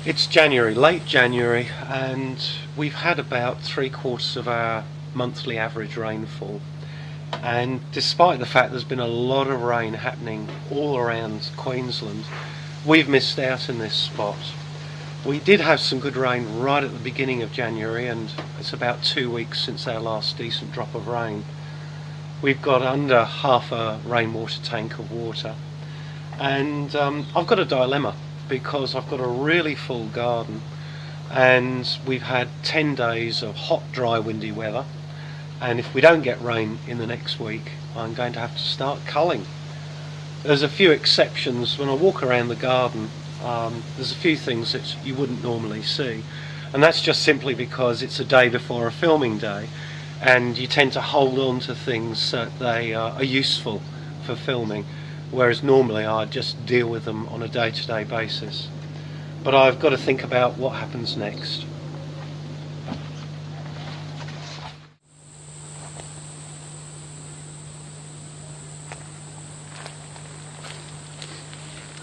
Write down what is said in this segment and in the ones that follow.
It's January, late January, and we've had about 3/4 of our monthly average rainfall. And despite the fact there's been a lot of rain happening all around Queensland, we've missed out in this spot. We did have some good rain right at the beginning of January, and it's about 2 weeks since our last decent drop of rain. We've got under half a rainwater tank of water, and I've got a dilemma because I've got a really full garden and we've had 10 days of hot, dry, windy weather, and if we don't get rain in the next week I'm going to have to start culling. There's a few exceptions. When I walk around the garden there's a few things that you wouldn't normally see, and that's just simply because it's a day before a filming day and you tend to hold on to things that they are useful for filming, whereas normally I just deal with them on a day-to-day basis. But I've got to think about what happens next.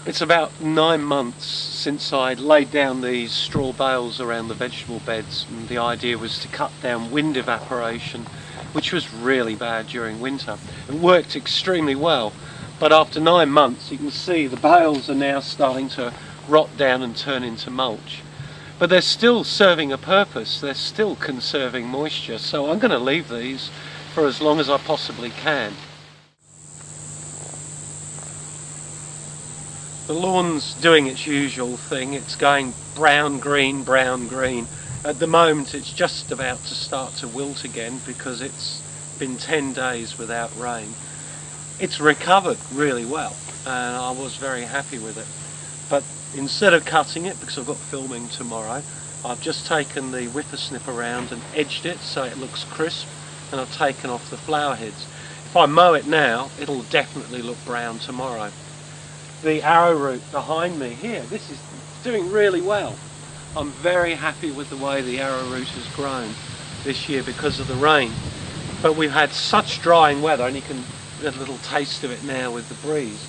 It's about 9 months since I laid down these straw bales around the vegetable beds, and the idea was to cut down wind evaporation, which was really bad during winter. It worked extremely well. But after 9 months you can see the bales are now starting to rot down and turn into mulch. But they're still serving a purpose, they're still conserving moisture, so I'm going to leave these for as long as I possibly can. The lawn's doing its usual thing, it's going brown green, brown green. At the moment it's just about to start to wilt again because it's been 10 days without rain. It's recovered really well and I was very happy with it, but instead of cutting it, because I've got filming tomorrow, I've just taken the whippersnip around and edged it so it looks crisp, and I've taken off the flower heads. If I mow it now it'll definitely look brown tomorrow. The arrowroot behind me here, this is doing really well. I'm very happy with the way the arrowroot has grown this year because of the rain, but we've had such drying weather, and you can get a little taste of it now with the breeze.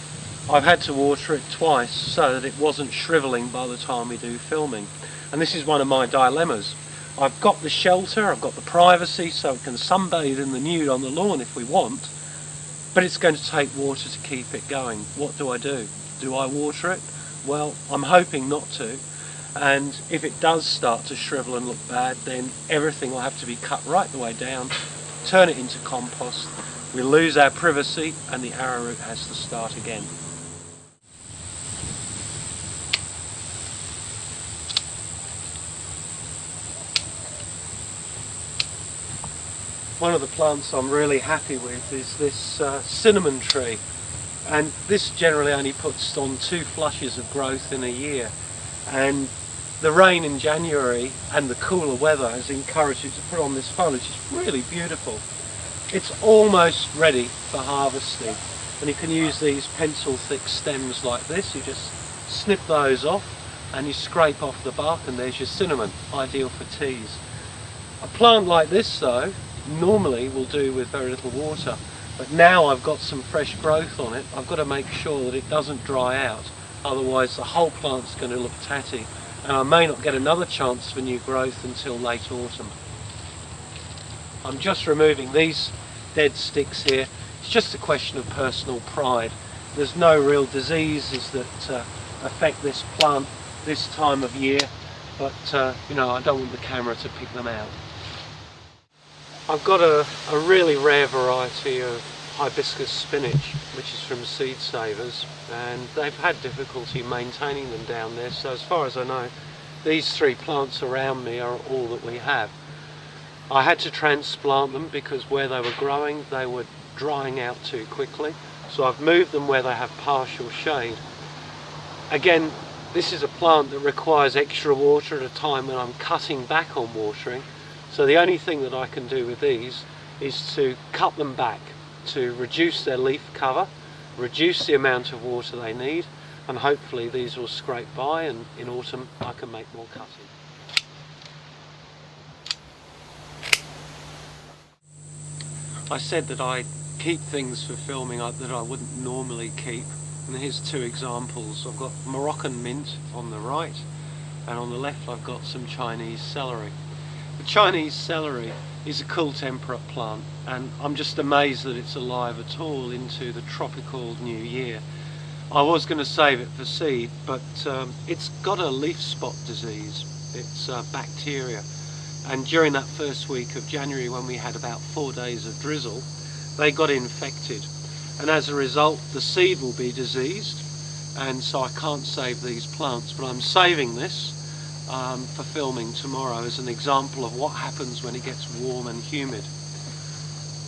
I've had to water it twice so that it wasn't shrivelling by the time we do filming, and this is one of my dilemmas. I've got the shelter, I've got the privacy so it can sunbathe in the nude on the lawn if we want, but it's going to take water to keep it going. What do I do? Do I water it? Well, I'm hoping not to, and if it does start to shrivel and look bad, then everything will have to be cut right the way down, turn it into compost. We lose our privacy and the arrowroot has to start again. One of the plants I'm really happy with is this cinnamon tree, and this generally only puts on 2 flushes of growth in a year, and the rain in January and the cooler weather has encouraged it to put on this foliage. It's really beautiful. It's almost ready for harvesting, and you can use these pencil thick stems like this. You just snip those off and you scrape off the bark, and there's your cinnamon, ideal for teas. A plant like this though normally will do with very little water, but now I've got some fresh growth on it, I've got to make sure that it doesn't dry out, otherwise the whole plant's going to look tatty and I may not get another chance for new growth until late autumn. I'm just removing these dead sticks here. It's just a question of personal pride. There's no real diseases that affect this plant this time of year, but you know, I don't want the camera to pick them out. I've got a really rare variety of hibiscus spinach, which is from Seed Savers, and they've had difficulty maintaining them down there, so as far as I know these 3 plants around me are all that we have. I had to transplant them because where they were growing they were drying out too quickly, so I've moved them where they have partial shade. Again, this is a plant that requires extra water at a time when I'm cutting back on watering, so the only thing that I can do with these is to cut them back to reduce their leaf cover, reduce the amount of water they need, and hopefully these will scrape by and in autumn I can make more cutting. I said that I keep things for filming that I wouldn't normally keep, and here's 2 examples. I've got Moroccan mint on the right and on the left I've got some Chinese celery. The Chinese celery is a cool temperate plant, and I'm just amazed that it's alive at all into the tropical new year. I was going to save it for seed, but it's got a leaf spot disease. It's bacteria, and during that first week of January, when we had about 4 days of drizzle, they got infected, and as a result the seed will be diseased, and so I can't save these plants. But I'm saving this for filming tomorrow as an example of what happens when it gets warm and humid.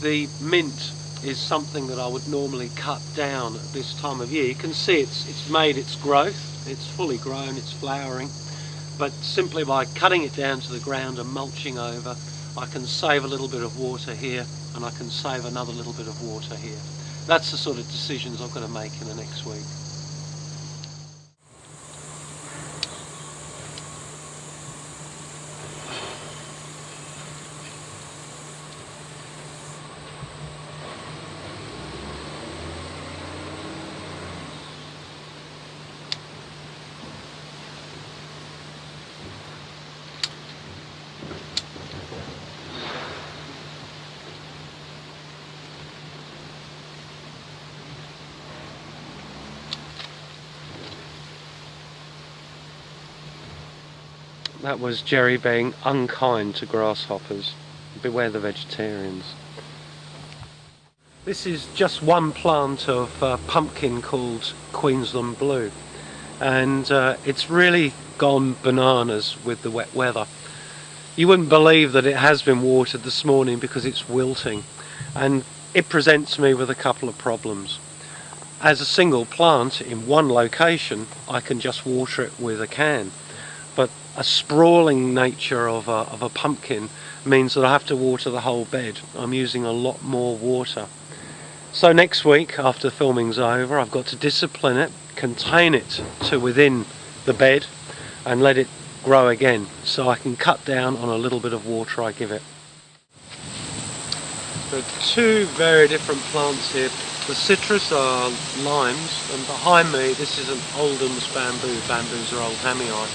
The mint is something that I would normally cut down at this time of year. You can see it's made its growth, it's fully grown, it's flowering, but simply by cutting it down to the ground and mulching over, I can save a little bit of water here, and I can save another little bit of water here. That's the sort of decisions I've got to make in the next week. That was Jerry being unkind to grasshoppers. Beware the vegetarians. This is just one plant of pumpkin called Queensland Blue, and it's really gone bananas with the wet weather. You wouldn't believe that it has been watered this morning because it's wilting, and it presents me with a couple of problems. As a single plant in one location, I can just water it with a can, but a sprawling nature of a pumpkin means that I have to water the whole bed. I'm using a lot more water. So next week, after filming's over, I've got to discipline it, contain it to within the bed, and let it grow again, so I can cut down on a little bit of water I give it. There are two very different plants here. The citrus are limes, and behind me this is an Oldham's bamboo. Bamboos are old hamii.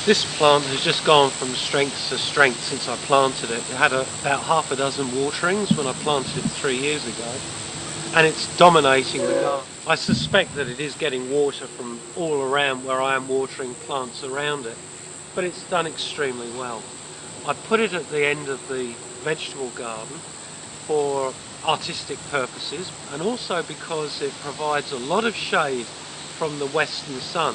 This plant has just gone from strength to strength since I planted it. It had about half a dozen waterings when I planted it 3 years ago, and it's dominating the garden. I suspect that it is getting water from all around where I am watering plants around it, but it's done extremely well. I put it at the end of the vegetable garden for artistic purposes, and also because it provides a lot of shade from the western sun.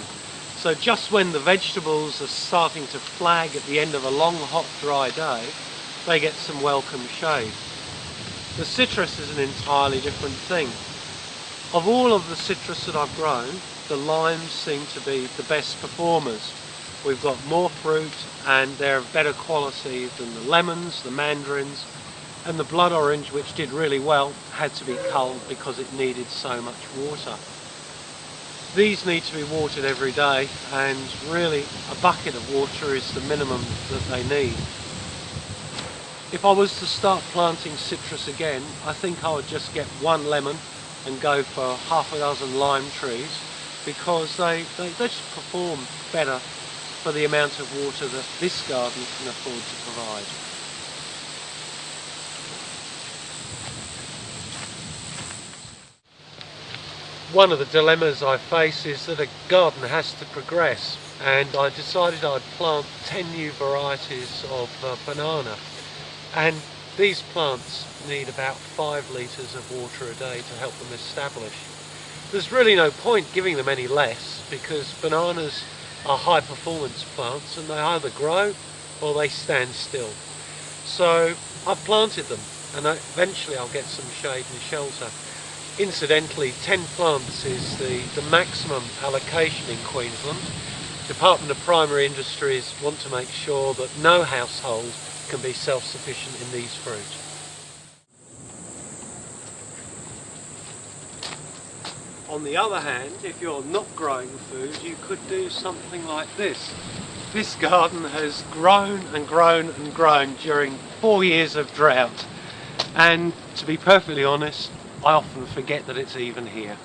So just when the vegetables are starting to flag at the end of a long, hot, dry day, they get some welcome shade. The citrus is an entirely different thing. Of all of the citrus that I've grown, the limes seem to be the best performers. We've got more fruit, and they're of better quality than the lemons, the mandarins, and the blood orange, which did really well, had to be culled because it needed so much water. These need to be watered every day, and really a bucket of water is the minimum that they need. If I was to start planting citrus again, I think I would just get one lemon and go for half a dozen lime trees, because they just perform better for the amount of water that this garden can afford to provide. One of the dilemmas I face is that a garden has to progress, and I decided I'd plant 10 new varieties of banana, and these plants need about 5 litres of water a day to help them establish. There's really no point giving them any less, because bananas are high performance plants and they either grow or they stand still. So I've planted them, and eventually I'll get some shade and shelter. Incidentally, 10 plants is the maximum allocation in Queensland. Department of Primary Industries want to make sure that no household can be self-sufficient in these fruit. On the other hand, if you're not growing food, you could do something like this. This garden has grown and grown and grown during 4 years of drought, and to be perfectly honest, I often forget that it's even here.